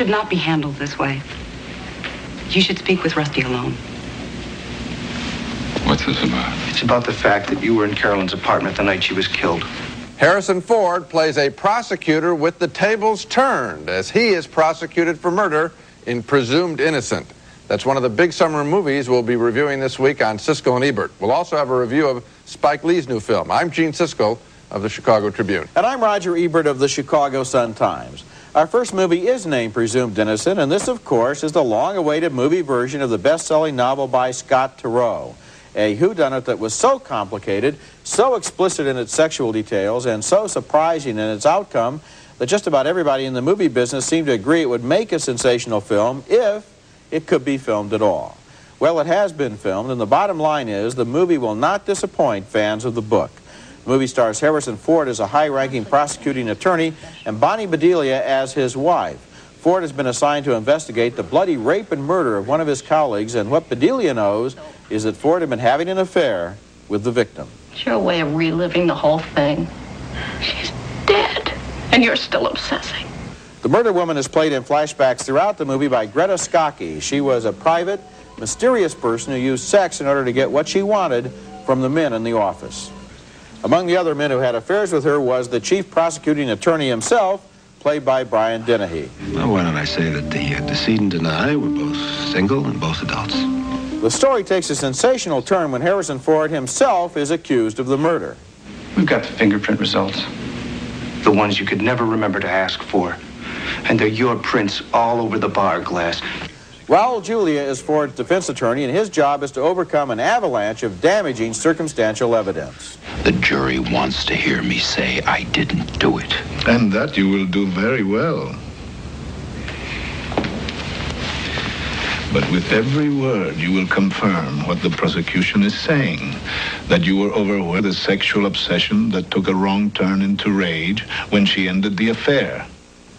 should not be handled this way. You should speak with Rusty alone. What's this about? It's about the fact that you were in Carolyn's apartment the night she was killed. Harrison Ford plays a prosecutor with the tables turned as he is prosecuted for murder in Presumed Innocent. That's one of the big summer movies we'll be reviewing this week on Siskel and Ebert. We'll also have a review of Spike Lee's new film. I'm Gene Siskel of the Chicago Tribune. And I'm Roger Ebert of the Chicago Sun-Times. Our first movie is named Presumed Innocent, and this, of course, is the long-awaited movie version of the best-selling novel by Scott Turow. A whodunit that was so complicated, so explicit in its sexual details, and so surprising in its outcome that just about everybody in the movie business seemed to agree it would make a sensational film if it could be filmed at all. Well, it has been filmed, and the bottom line is the movie will not disappoint fans of the book. The movie stars Harrison Ford as a high-ranking prosecuting attorney and Bonnie Bedelia as his wife. Ford has been assigned to investigate the bloody rape and murder of one of his colleagues, and what Bedelia knows is that Ford had been having an affair with the victim. It's your way of reliving the whole thing. She's dead, and you're still obsessing. The murder woman is played in flashbacks throughout the movie by Greta Scacchi. She was a private, mysterious person who used sex in order to get what she wanted from the men in the office. Among the other men who had affairs with her was the chief prosecuting attorney himself, played by Brian Dennehy. Well, why don't I say that the decedent and I were both single and both adults. The story takes a sensational turn when Harrison Ford himself is accused of the murder. We've got the fingerprint results. The ones you could never remember to ask for. And they're your prints all over the bar glass. Raul Julia is Ford's defense attorney, and his job is to overcome an avalanche of damaging circumstantial evidence. The jury wants to hear me say I didn't do it. And that you will do very well. But with every word, you will confirm what the prosecution is saying, that you were overwhelmed with a sexual obsession that took a wrong turn into rage when she ended the affair.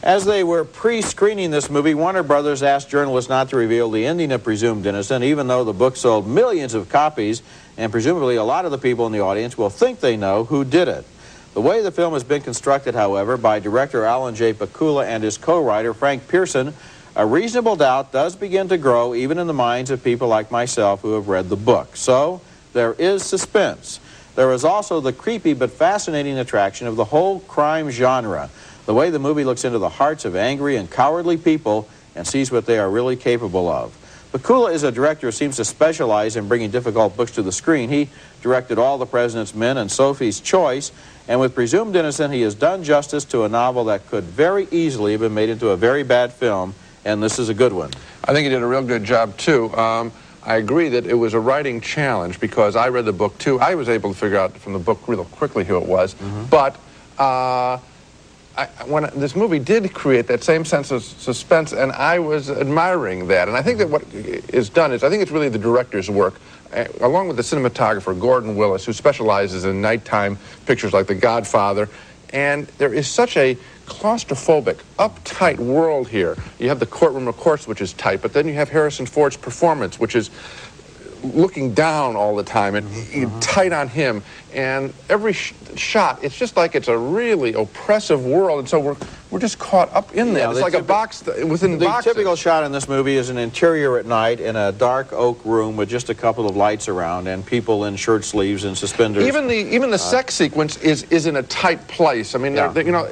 As they were pre-screening this movie, Warner Brothers asked journalists not to reveal the ending of Presumed Innocent, even though the book sold millions of copies, and presumably a lot of the people in the audience will think they know who did it. The way the film has been constructed, however, by director Alan J. Pakula and his co-writer Frank Pearson, a reasonable doubt does begin to grow even in the minds of people like myself who have read the book. So, there is suspense. There is also the creepy but fascinating attraction of the whole crime genre. The way the movie looks into the hearts of angry and cowardly people and sees what they are really capable of. Pakula is a director who seems to specialize in bringing difficult books to the screen. He directed All the President's Men and Sophie's Choice, and with Presumed Innocent, he has done justice to a novel that could very easily have been made into a very bad film, and this is a good one. I think he did a real good job, too. I agree that it was a writing challenge because I read the book, too. I was able to figure out from the book real quickly who it was, but when this movie did create that same sense of suspense, and I was admiring that. And I think that what is done is, I think it's really the director's work, along with the cinematographer, Gordon Willis, who specializes in nighttime pictures like The Godfather. And there is such a claustrophobic, uptight world here. You have the courtroom, of course, which is tight, but then you have Harrison Ford's performance, which is looking down all the time and tight on him, and every shot, it's just like it's a really oppressive world, and so we're just caught up in there. It's like a box within boxes. The typical shot in this movie is an interior at night in a dark oak room with just a couple of lights around and people in shirt sleeves and suspenders. Even the sex sequence is in a tight place. I mean, you know,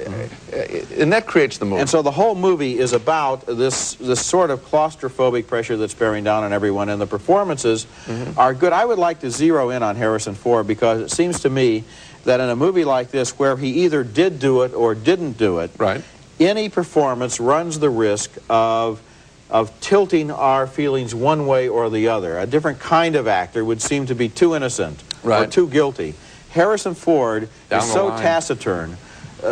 and that creates the movie. And so the whole movie is about this sort of claustrophobic pressure that's bearing down on everyone, and the performances are good. I would like to zero in on Harrison Ford because it seems to me that in a movie like this where he either did do it or didn't do it, any performance runs the risk of tilting our feelings one way or the other. A different kind of actor would seem to be too innocent or too guilty. Harrison Ford is so taciturn,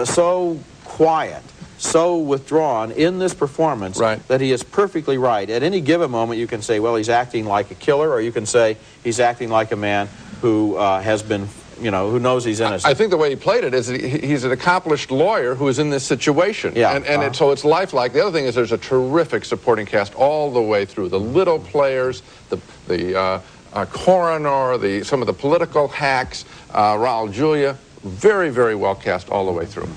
so quiet, so withdrawn in this performance that he is perfectly right. At any given moment you can say, well, he's acting like a killer, or you can say he's acting like a man who has been, you know, who knows he's innocent. I think the way he played it is that he's an accomplished lawyer who is in this situation. So it's lifelike. The other thing is there's a terrific supporting cast all the way through. The little players, the coroner, some of the political hacks, Raul Julia, very, very well cast all the way through.